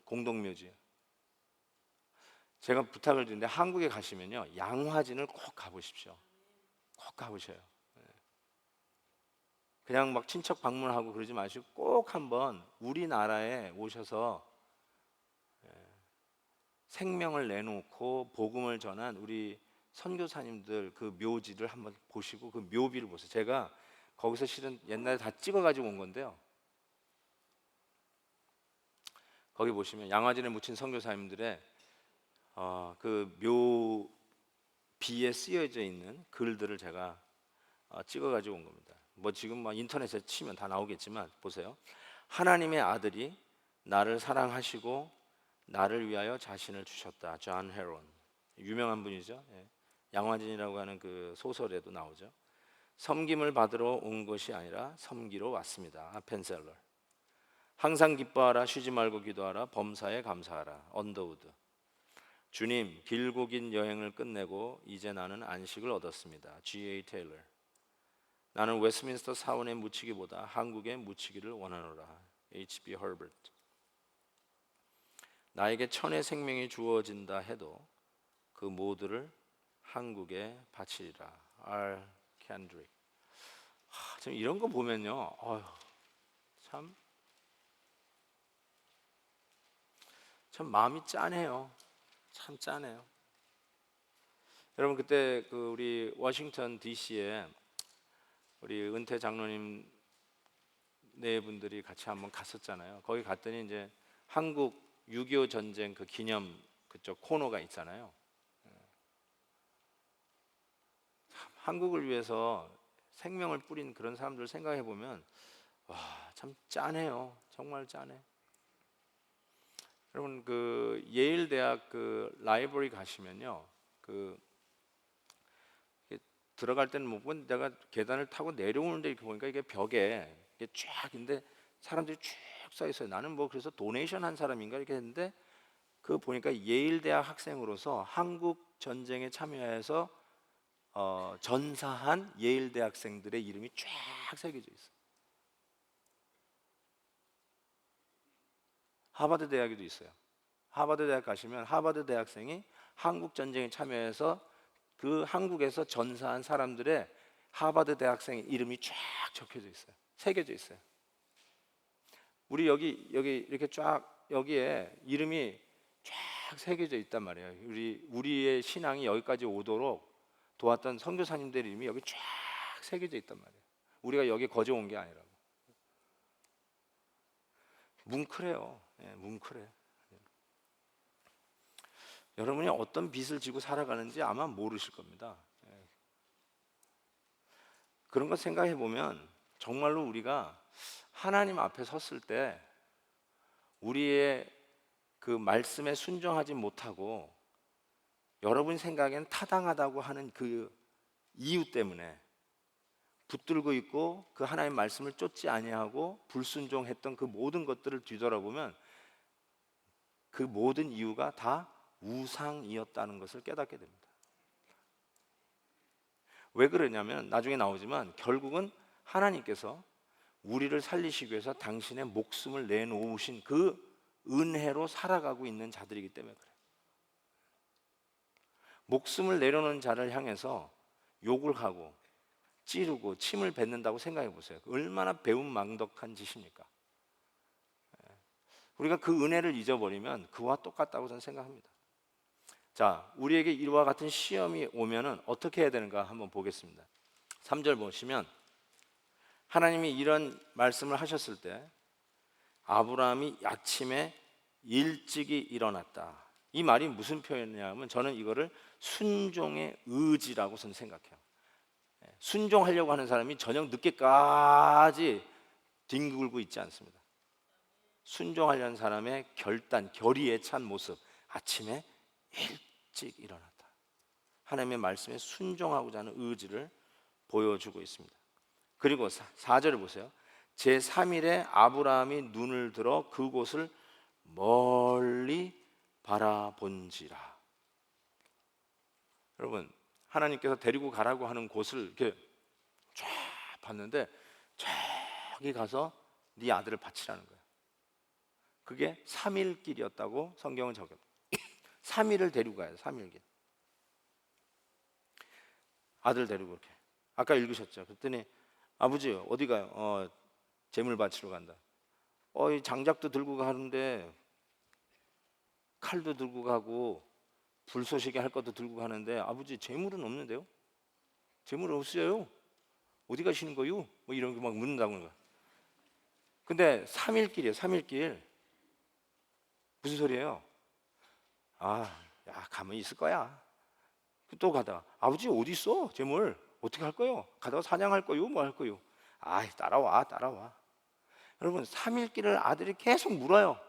공동묘지. 제가 부탁을 드리는데 한국에 가시면요, 양화진을 꼭 가보십시오. 꼭 가보셔요. 그냥 막 친척 방문하고 그러지 마시고 꼭 한번 우리나라에 오셔서 생명을 내놓고 복음을 전한 우리 선교사님들 그 묘지를 한번 보시고 그 묘비를 보세요. 제가 거기서 실은 옛날에 다 찍어가지고 온 건데요. 거기 보시면 양화진에 묻힌 선교사님들의 그 묘비에 쓰여져 있는 글들을 제가 찍어가지고 온 겁니다. 뭐 지금 뭐 인터넷에 치면 다 나오겠지만 보세요. 하나님의 아들이 나를 사랑하시고 나를 위하여 자신을 주셨다. 존 헤론, 유명한 분이죠. 예. 양화진이라고 하는 그 소설에도 나오죠. 섬김을 받으러 온 것이 아니라 섬기러 왔습니다. 아펜셀러. 항상 기뻐하라, 쉬지 말고 기도하라, 범사에 감사하라. 언더우드. 주님, 길고 긴 여행을 끝내고 이제 나는 안식을 얻었습니다. G.A. 테일러. 나는 웨스트민스터 사원에 묻히기보다 한국에 묻히기를 원하노라. H.B. 허버트. 나에게 천의 생명이 주어진다 해도 그 모두를 한국에 바치리라. R. 캔드릭. 참 이런 거 보면요, 참 마음이 짠해요. 참 짠해요. 여러분 그때 그 우리 워싱턴 D.C.에 우리 은퇴 장로님 네 분들이 같이 한번 갔었잖아요. 거기 갔더니 이제 한국 6.25 전쟁 그 기념 그쪽 코너가 있잖아요. 한국을 위해서 생명을 뿌린 그런 사람들 생각해 보면 와, 참 짠해요. 정말 짠해. 여러분 그 예일 대학 그 라이브러리 가시면요, 그 들어갈 때는 못 보고 내가 계단을 타고 내려오는데 이렇게 보니까 이게 벽에 이게 쫙 있는데 사람들이 쭉 써 있어요. 나는 뭐 그래서 도네이션 한 사람인가 이렇게 했는데 그 보니까 예일 대학 학생으로서 한국 전쟁에 참여해서 전사한 예일 대학생들의 이름이 쫙 새겨져 있어요. 하버드 대학에도 있어요. 하버드 대학 가시면 하버드 대학생이 한국 전쟁에 참여해서 그 한국에서 전사한 사람들의 하버드 대학생의 이름이 쫙 적혀져 있어요. 새겨져 있어요. 우리 여기 이렇게 쫙 여기에 이름이 쫙 새겨져 있단 말이에요. 우리의 신앙이 여기까지 오도록 도왔던 선교사님들 이름이 여기 쫙 새겨져 있단 말이에요. 우리가 여기 거저 온 게 아니라고. 뭉클해요. 예, 뭉클해. 여러분이 어떤 빚을 지고 살아가는지 아마 모르실 겁니다. 예. 그런 거 생각해 보면 정말로 우리가 하나님 앞에 섰을 때 우리의 그 말씀에 순종하지 못하고 여러분 생각엔 타당하다고 하는 그 이유 때문에 붙들고 있고 그 하나님의 말씀을 쫓지 아니하고 불순종했던 그 모든 것들을 뒤돌아보면 그 모든 이유가 다 우상이었다는 것을 깨닫게 됩니다. 왜 그러냐면 나중에 나오지만 결국은 하나님께서 우리를 살리시기 위해서 당신의 목숨을 내놓으신 그 은혜로 살아가고 있는 자들이기 때문에 그래요. 목숨을 내려놓은 자를 향해서 욕을 하고 찌르고 침을 뱉는다고 생각해 보세요. 얼마나 배은망덕한 짓입니까? 우리가 그 은혜를 잊어버리면 그와 똑같다고 저는 생각합니다. 자, 우리에게 이와 같은 시험이 오면은 어떻게 해야 되는가 한번 보겠습니다. 3절 보시면 하나님이 이런 말씀을 하셨을 때 아브라함이 아침에 일찍이 일어났다. 이 말이 무슨 표현이냐면 저는 이거를 순종의 의지라고 저는 생각해요. 순종하려고 하는 사람이 저녁 늦게까지 뒹굴고 있지 않습니다. 순종하려는 사람의 결단, 결의에 찬 모습. 아침에 일찍 일어났다. 하나님의 말씀에 순종하고자 하는 의지를 보여주고 있습니다. 그리고 4절을 보세요. 제3일에 아브라함이 눈을 들어 그곳을 멀리 바라본지라. 여러분, 하나님께서 데리고 가라고 하는 곳을 이렇게 쫙 봤는데 저기 가서 네 아들을 바치라는 거예요. 그게 3일 길이었다고 성경은 적용합니다. 3일을 데리고 가요. 3일 길. 아들 데리고 이렇게. 아까 읽으셨죠? 그랬더니 아버지 어디 가요? 재물 바치러 간다. 이 장작도 들고 가는데 칼도 들고 가고 불쏘시개 할 것도 들고 가는데 아버지 재물은 없는데요? 재물 없어요? 어디 가시는 거요? 뭐 이런 거 막 묻는다는 거야. 근데 3일 길이에요. 3일 길. 무슨 소리예요? 야 가만히 있을 거야. 또 가다가 아버지 어디 있어? 재물 어떻게 할 거요? 가다가 사냥할 거요? 뭐 할 거요? 따라와. 여러분 3일 길을 아들이 계속 물어요.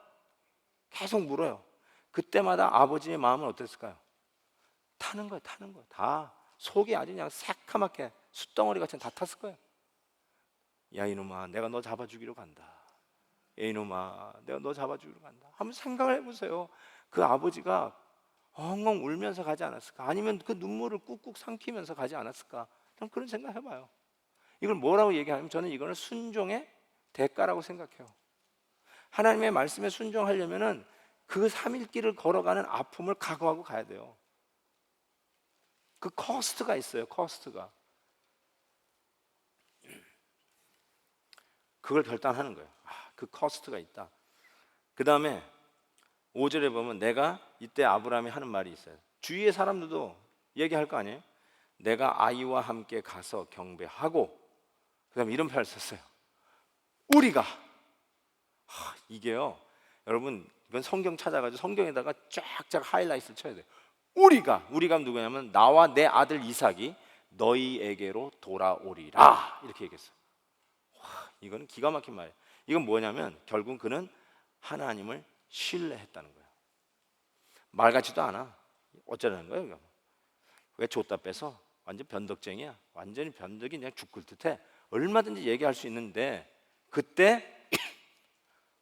계속 물어요. 그때마다 아버지의 마음은 어땠을까요? 타는 거예요. 다 속이 아주 그냥 새카맣게 숯덩어리 같이 다 탔을 거예요. 야 이놈아 내가 너 잡아주기로 간다. 야 이놈아 내가 너 잡아주기로 간다. 한번 생각을 해보세요. 그 아버지가 엉엉 울면서 가지 않았을까? 아니면 그 눈물을 꾹꾹 삼키면서 가지 않았을까? 전 그런 생각 해봐요. 이걸 뭐라고 얘기하냐면 저는 이거는 순종의 대가라고 생각해요. 하나님의 말씀에 순종하려면은 그 3일 길을 걸어가는 아픔을 각오하고 가야 돼요. 그 코스트가 있어요. 코스트가. 그걸 결단하는 거예요. 그 코스트가 있다. 그 다음에 5절에 보면 내가 이때 아브라함이 하는 말이 있어요. 주위의 사람들도 얘기할 거 아니에요? 내가 아이와 함께 가서 경배하고 그 다음에 이런 표현을 썼어요. 우리가 이게요 여러분 이건 성경 찾아가지고 성경에다가 쫙쫙 하이라이트를 쳐야 돼요. 우리가 누구냐면 나와 내 아들 이삭이 너희에게로 돌아오리라 이렇게 얘기했어요. 이건 기가 막힌 말이에요. 이건 뭐냐면 결국 그는 하나님을 신뢰했다는 거예요. 말 같지도 않아. 어쩌라는 거예요? 이거? 왜 줬다 빼서? 완전 변덕쟁이야. 완전히 변덕이 그냥 죽을 듯해. 얼마든지 얘기할 수 있는데 그때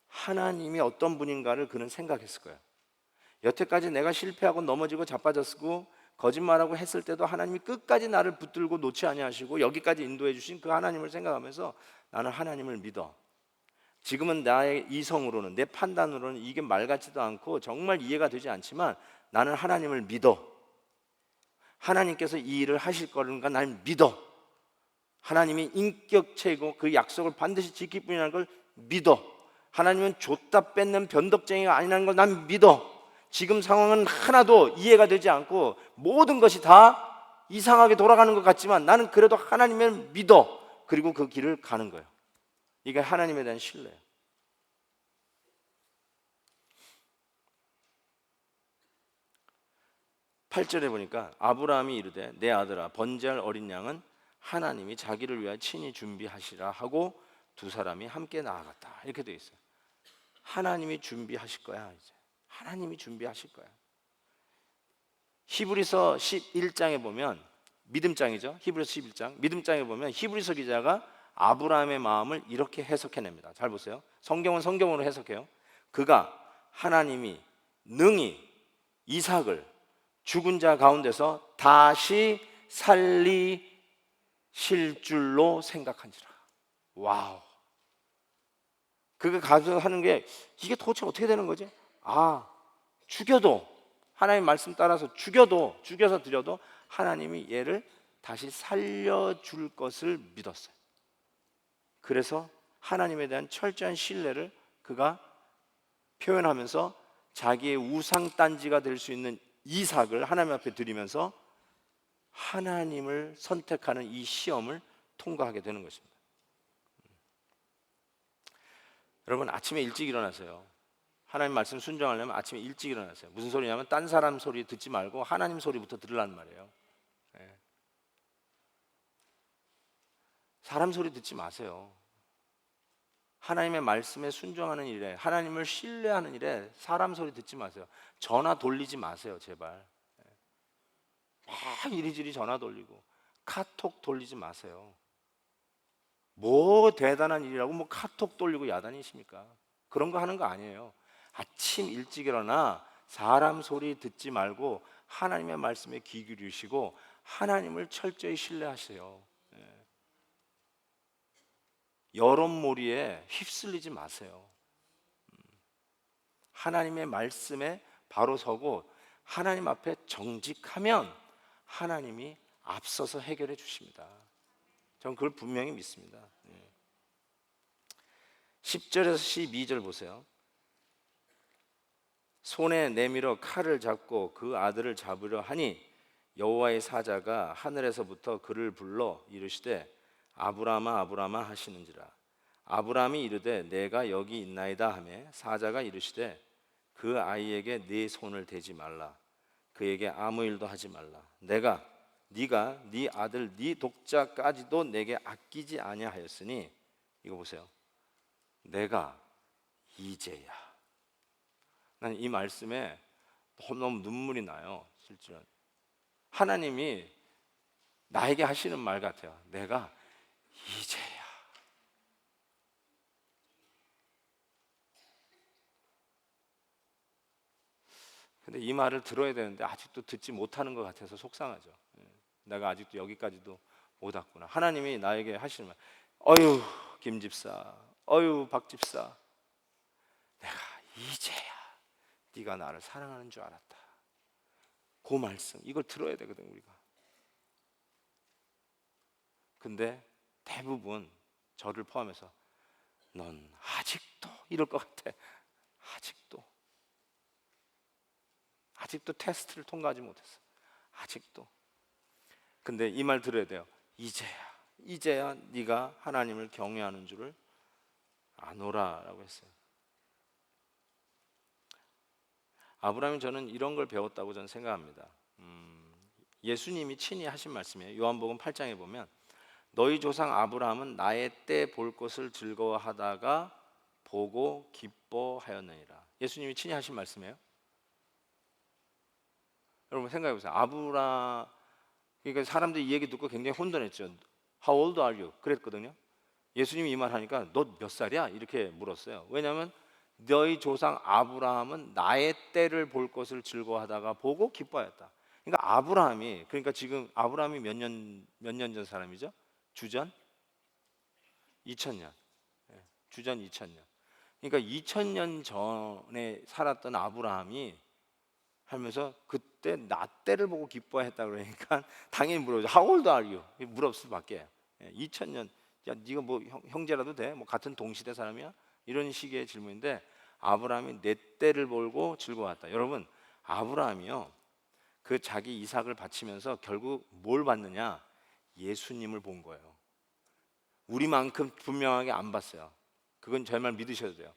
하나님이 어떤 분인가를 그는 생각했을 거예요. 여태까지 내가 실패하고 넘어지고 자빠졌고 거짓말하고 했을 때도 하나님이 끝까지 나를 붙들고 놓지 아니하시고 여기까지 인도해 주신 그 하나님을 생각하면서 나는 하나님을 믿어. 지금은 나의 이성으로는 내 판단으로는 이게 말 같지도 않고 정말 이해가 되지 않지만 나는 하나님을 믿어. 하나님께서 이 일을 하실 거니까 난 믿어. 하나님이 인격체이고 그 약속을 반드시 지킬 분이라는 걸 믿어. 하나님은 줬다 뺏는 변덕쟁이가 아니라는 걸 난 믿어. 지금 상황은 하나도 이해가 되지 않고 모든 것이 다 이상하게 돌아가는 것 같지만 나는 그래도 하나님을 믿어. 그리고 그 길을 가는 거예요. 이게 하나님에 대한 신뢰예요. (8절에) 보니까 아브라함이 이르되 내 아들아 번제할 어린 양은 하나님이 자기를 위하여 친히 준비하시라 하고 두 사람이 함께 나아갔다 이렇게 되어 있어요. 하나님이 준비하실 거야. 이제 하나님이 준비하실 거야. 히브리서 11장에 보면 믿음장이죠. 히브리서 11장 믿음장에 보면 히브리서 기자가 아브라함의 마음을 이렇게 해석해냅니다. 잘 보세요. 성경은 성경으로 해석해요. 그가 하나님이 능히 이삭을 죽은 자 가운데서 다시 살리실 줄로 생각한지라. 와우. 그가 가서 하는 게 이게 도대체 어떻게 되는 거지? 죽여도 하나님 말씀 따라서 죽여서 드려도 하나님이 얘를 다시 살려줄 것을 믿었어요. 그래서 하나님에 대한 철저한 신뢰를 그가 표현하면서 자기의 우상단지가 될 수 있는 이삭을 하나님 앞에 드리면서 하나님을 선택하는 이 시험을 통과하게 되는 것입니다. 여러분 아침에 일찍 일어나세요. 하나님 말씀 순종하려면 아침에 일찍 일어나세요. 무슨 소리냐면 딴 사람 소리 듣지 말고 하나님 소리부터 들으라는 말이에요. 사람 소리 듣지 마세요. 하나님의 말씀에 순종하는 일에 하나님을 신뢰하는 일에 사람 소리 듣지 마세요. 전화 돌리지 마세요 제발. 막 이리저리 전화 돌리고 카톡 돌리지 마세요. 뭐 대단한 일이라고 뭐 카톡 돌리고 야단이십니까? 그런 거 하는 거 아니에요. 아침 일찍 일어나 사람 소리 듣지 말고 하나님의 말씀에 귀 기울이시고 하나님을 철저히 신뢰하세요. 여론몰이에 휩쓸리지 마세요. 하나님의 말씀에 바로 서고 하나님 앞에 정직하면 하나님이 앞서서 해결해 주십니다. 저는 그걸 분명히 믿습니다. 10절에서 12절 보세요. 손에 내밀어 칼을 잡고 그 아들을 잡으려 하니 여호와의 사자가 하늘에서부터 그를 불러 이르시되 아브라함아 아브라함아 하시는지라. 아브라함이 이르되 내가 여기 있나이다 하매 사자가 이르시되 그 아이에게 네 손을 대지 말라. 그에게 아무 일도 하지 말라. 네가 네 아들 네 독자까지도 내게 아끼지 아니하였으니, 이거 보세요. 내가 이제야. 나는 이 말씀에 너무 눈물이 나요. 실제로 하나님이 나에게 하시는 말 같아요. 내가 이제야. 근데 이 말을 들어야 되는데 아직도 듣지 못하는 것 같아서 속상하죠. 내가 아직도 여기까지도 못 왔구나. 하나님이 나에게 하시는 말, 어휴 김 집사, 어휴 박 집사, 내가 이제야 네가 나를 사랑하는 줄 알았다. 그 말씀, 이걸 들어야 되거든 우리가. 근데 대부분 저를 포함해서 넌 아직도 이럴 것 같아. 아직도 테스트를 통과하지 못했어. 아직도. 근데 이 말 들어야 돼요. 이제야 네가 하나님을 경외하는 줄을 아노라라고 했어요. 아브라함이 저는 이런 걸 배웠다고 저는 생각합니다. 예수님이 친히 하신 말씀이에요. 요한복음 8장에 보면 너희 조상 아브라함은 나의 때 볼 것을 즐거워하다가 보고 기뻐하였느니라. 예수님이 친히 하신 말씀이에요. 여러분 생각해 보세요. 그러니까 사람들이 이 얘기 듣고 굉장히 혼돈했죠. How old are you? 그랬거든요. 예수님이 이 말 하니까 너 몇 살이야? 이렇게 물었어요. 왜냐하면 너희 조상 아브라함은 나의 때를 볼 것을 즐거워하다가 보고 기뻐하였다. 그러니까 지금 아브라함이 몇 년 전 사람이죠? 주전 2000년. 주전 2000년. 그러니까 2000년 전에 살았던 아브라함이 하면서 그때 나 때를 보고 기뻐했다 그러니까 당연히 물어보죠. How old are you? 물어볼 수밖에. 2000년. 야, 네가 뭐 형제라도 돼? 뭐 같은 동시대 사람이야? 이런 식의 질문인데 아브라함이 내 때를 보고 즐거웠다. 여러분, 아브라함이요. 그 자기 이삭을 바치면서 결국 뭘 봤느냐? 예수님을 본 거예요. 우리만큼 분명하게 안 봤어요. 그건 제 말 믿으셔도 돼요.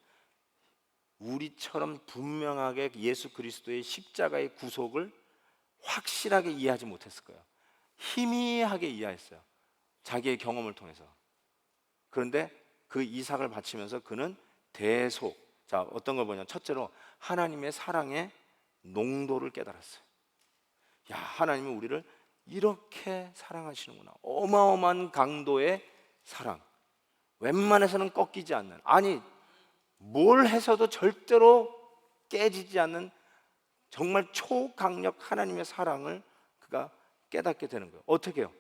우리처럼 분명하게 예수 그리스도의 십자가의 구속을 확실하게 이해하지 못했을 거예요. 희미하게 이해했어요. 자기의 경험을 통해서. 그런데 그 이삭을 바치면서 그는 대속, 자 어떤 걸 보냐, 첫째로 하나님의 사랑의 농도를 깨달았어요. 야, 하나님은 우리를 이렇게 사랑하시는구나. 어마어마한 강도의 사랑, 웬만해서는 꺾이지 않는, 아니 뭘 해서도 절대로 깨지지 않는 정말 초강력 하나님의 사랑을 그가 깨닫게 되는 거예요. 어떻게 해요?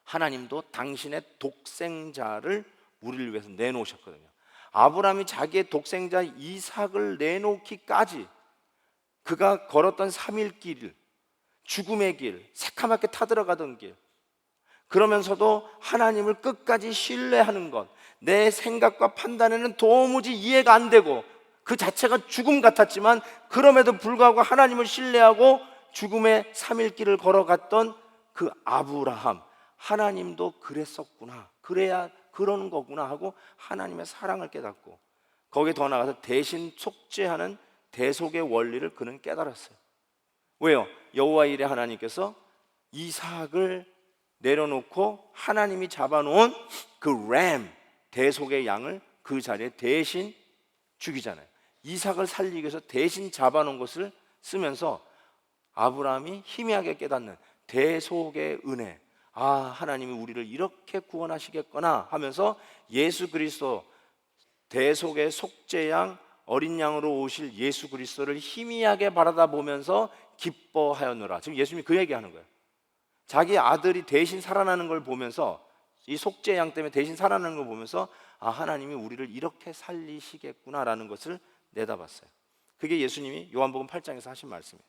하나님도 당신의 독생자를 우리를 위해서 내놓으셨거든요. 아브라함이 자기의 독생자 이삭을 내놓기까지 그가 걸었던 3일 길, 죽음의 길, 새카맣게 타들어가던 길, 그러면서도 하나님을 끝까지 신뢰하는 것, 내 생각과 판단에는 도무지 이해가 안 되고 그 자체가 죽음 같았지만 그럼에도 불구하고 하나님을 신뢰하고 죽음의 3일 길을 걸어갔던 그 아브라함, 하나님도 그랬었구나, 그래야 그러는 거구나 하고 하나님의 사랑을 깨닫고 거기에 더 나아가서 대신 속죄하는 대속의 원리를 그는 깨달았어요. 왜요? 여호와 일에 하나님께서 이삭을 내려놓고 하나님이 잡아놓은 그 램, 대속의 양을 그 자리에 대신 죽이잖아요. 이삭을 살리기 위해서 대신 잡아놓은 것을 쓰면서 아브라함이 희미하게 깨닫는 대속의 은혜, 아, 하나님이 우리를 이렇게 구원하시겠구나 하면서 예수 그리스도, 대속의 속죄양 어린 양으로 오실 예수 그리스도를 희미하게 바라다 보면서 기뻐하였노라. 지금 예수님이 그 얘기하는 거예요. 자기 아들이 대신 살아나는 걸 보면서, 이 속죄양 때문에 대신 살아나는 걸 보면서 아, 하나님이 우리를 이렇게 살리시겠구나라는 것을 내다봤어요. 그게 예수님이 요한복음 8장에서 하신 말씀이에요.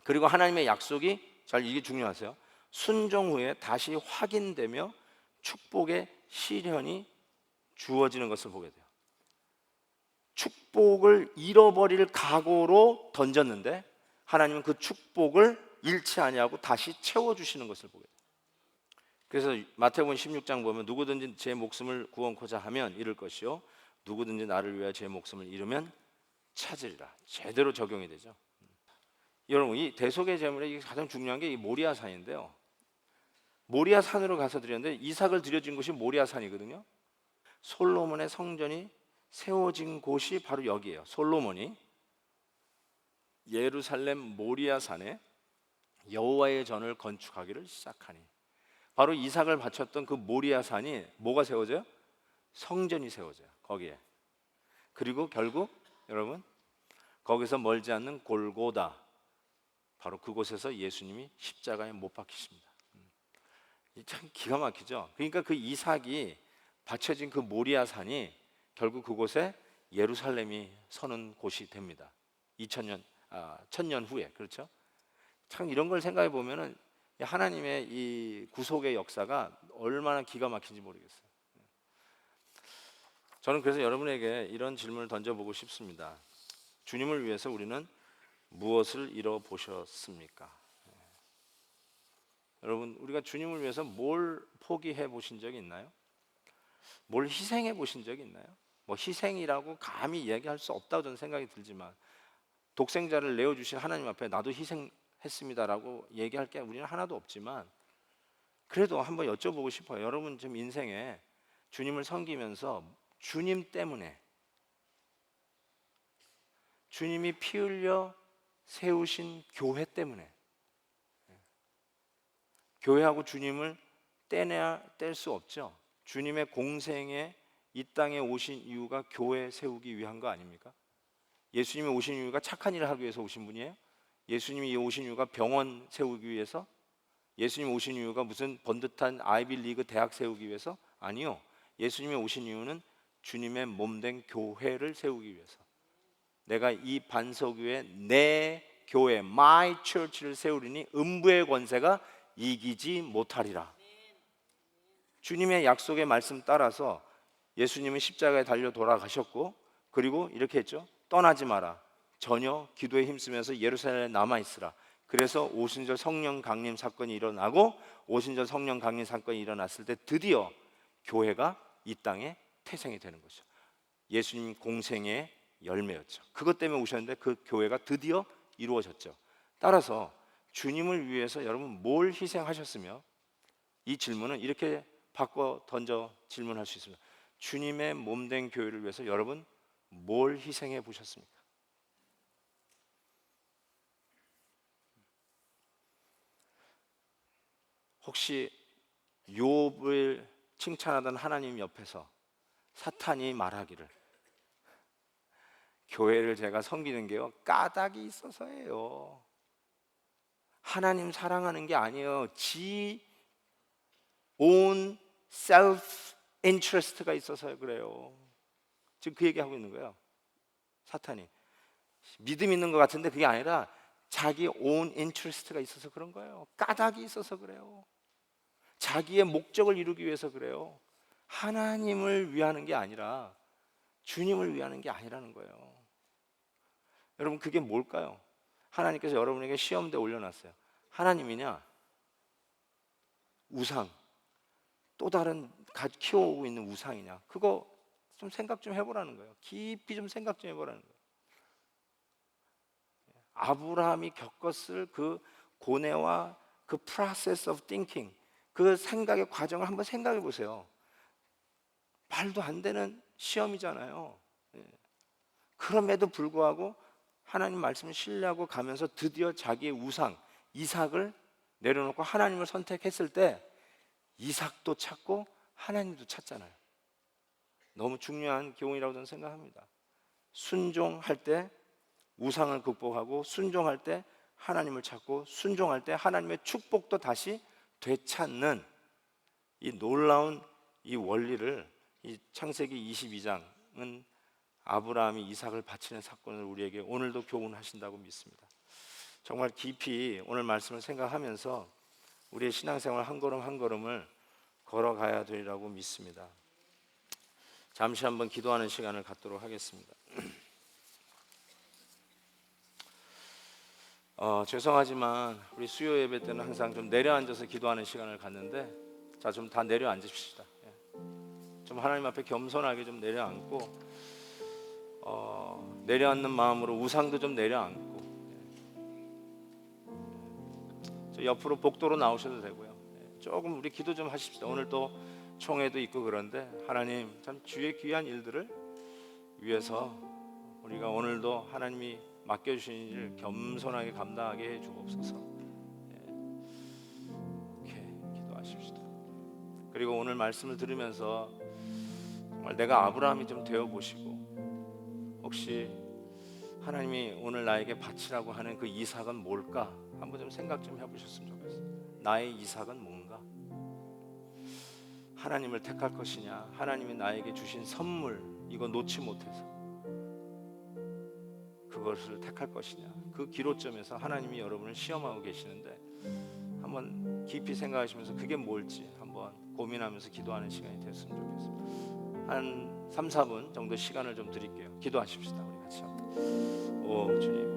그리고 하나님의 약속이, 잘 이게 중요하세요, 순종 후에 다시 확인되며 축복의 실현이 주어지는 것을 보게 돼요. 축복을 잃어버릴 각오로 던졌는데 하나님은 그 축복을 잃지 아니하고 다시 채워주시는 것을 보게 돼요. 그래서 마태복음 16장 보면 누구든지 제 목숨을 구원코자 하면 잃을 것이요 누구든지 나를 위하여 제 목숨을 잃으면 찾으리라. 제대로 적용이 되죠. 여러분, 이 대속의 제물의 가장 중요한 게 이 모리아산인데요, 모리아산으로 가서 드렸는데 이삭을 드려진 곳이 모리아산이거든요. 솔로몬의 성전이 세워진 곳이 바로 여기예요. 솔로몬이 예루살렘 모리아산에 여호와의 전을 건축하기를 시작하니, 바로 이삭을 바쳤던 그 모리아산이 뭐가 세워져요? 성전이 세워져요, 거기에. 그리고 결국 여러분, 거기서 멀지 않는 골고다, 바로 그곳에서 예수님이 십자가에 못 박히십니다. 참 기가 막히죠. 그러니까 그 이삭이 바쳐진 그 모리아산이 결국 그곳에 예루살렘이 서는 곳이 됩니다. 1000년 후에. 그렇죠? 참 이런 걸 생각해 보면은 하나님의 이 구속의 역사가 얼마나 기가 막힌지 모르겠어요. 저는 그래서 여러분에게 이런 질문을 던져보고 싶습니다. 주님을 위해서 우리는 무엇을 잃어보셨습니까? 여러분, 우리가 주님을 위해서 뭘 포기해 보신 적이 있나요? 뭘 희생해 보신 적이 있나요? 뭐 희생이라고 감히 이야기할 수 없다고 저는 생각이 들지만, 독생자를 내어주신 하나님 앞에 나도 희생했습니다라고 얘기할 게 우리는 하나도 없지만, 그래도 한번 여쭤보고 싶어요. 여러분 지금 인생에 주님을 섬기면서 주님 때문에, 주님이 피 흘려 세우신 교회 때문에, 교회하고 주님을 떼내야 뗄 수 없죠. 주님의 공생에 이 땅에 오신 이유가 교회 세우기 위한 거 아닙니까? 예수님이 오신 이유가 착한 일을 하기 위해서 오신 분이에요? 예수님이 오신 이유가 병원 세우기 위해서? 예수님 오신 이유가 무슨 번듯한 아이비리그 대학 세우기 위해서? 아니요. 예수님이 오신 이유는 주님의 몸된 교회를 세우기 위해서. 내가 이 반석 위에 내 교회, my church를 세우리니 음부의 권세가 이기지 못하리라. 주님의 약속의 말씀 따라서 예수님은 십자가에 달려 돌아가셨고, 그리고 이렇게 했죠. 떠나지 마라. 전혀 기도에 힘쓰면서 예루살렘에 남아있으라. 그래서 오순절 성령 강림 사건이 일어나고, 오순절 성령 강림 사건이 일어났을 때 드디어 교회가 이 땅에 태생이 되는 거죠. 예수님 공생의 열매였죠. 그것 때문에 오셨는데 그 교회가 드디어 이루어졌죠. 따라서 주님을 위해서 여러분 뭘 희생하셨으며, 이 질문은 이렇게 바꿔 던져 질문할 수 있습니다. 주님의 몸된 교회를 위해서 여러분 뭘 희생해 보셨습니까? 혹시 욥을 칭찬하던 하나님 옆에서 사탄이 말하기를, 교회를 제가 섬기는 게요 까닭이 있어서예요, 하나님 사랑하는 게 아니에요, 지 own self interest가 있어서요 그래요. 지금 그 얘기하고 있는 거예요. 사탄이 믿음 있는 것 같은데 그게 아니라 자기 own interest가 있어서 그런 거예요. 까닭이 있어서 그래요. 자기의 목적을 이루기 위해서 그래요. 하나님을 위하는 게 아니라 주님을 위하는 게 아니라는 거예요. 여러분 그게 뭘까요? 하나님께서 여러분에게 시험대에 올려놨어요. 하나님이냐, 우상, 또 다른 키워오고 있는 우상이냐, 그거 좀 생각 좀 해보라는 거예요. 깊이 좀 생각 좀 해보라는 거예요. 아브라함이 겪었을 그 고뇌와 그 process of thinking, 그 생각의 과정을 한번 생각해 보세요. 말도 안 되는 시험이잖아요. 그럼에도 불구하고 하나님 말씀을 신뢰하고 가면서 드디어 자기의 우상 이삭을 내려놓고 하나님을 선택했을 때 이삭도 찾고 하나님도 찾잖아요. 너무 중요한 교훈이라고 저는 생각합니다. 순종할 때 우상을 극복하고, 순종할 때 하나님을 찾고, 순종할 때 하나님의 축복도 다시 되찾는 이 놀라운 이 원리를, 이 창세기 22장은 아브라함이 이삭을 바치는 사건을 우리에게 오늘도 교훈하신다고 믿습니다. 정말 깊이 오늘 말씀을 생각하면서 우리의 신앙생활 한 걸음 한 걸음을 걸어가야 되리라고 믿습니다. 잠시 한번 기도하는 시간을 갖도록 하겠습니다. 죄송하지만 우리 수요 예배 때는 항상 좀 내려앉아서 기도하는 시간을 갖는데, 자, 좀 다 내려앉읍시다. 좀 하나님 앞에 겸손하게 좀 내려앉고, 내려앉는 마음으로 우상도 좀 내려앉고, 저 옆으로 복도로 나오셔도 되고요. 조금 우리 기도 좀 하십시다. 오늘 또 총회도 있고 그런데 하나님, 참 주의 귀한 일들을 위해서 우리가 오늘도 하나님이 맡겨주신 일 겸손하게 감당하게 해 주옵소서. 이렇게 기도하십시다. 그리고 오늘 말씀을 들으면서 정말 내가 아브라함이 좀 되어 보시고, 혹시 하나님이 오늘 나에게 바치라고 하는 그 이삭은 뭘까 한번 좀 생각 좀 해보셨으면 좋겠어요. 나의 이삭은 뭔가? 하나님을 택할 것이냐, 하나님이 나에게 주신 선물 이거 놓지 못해서 그것을 택할 것이냐, 그 기로점에서 하나님이 여러분을 시험하고 계시는데, 한번 깊이 생각하시면서 그게 뭘지 한번 고민하면서 기도하는 시간이 됐으면 좋겠습니다. 한 3, 4분 정도 시간을 좀 드릴게요. 기도하십시다. 우리 같이. 오 주님,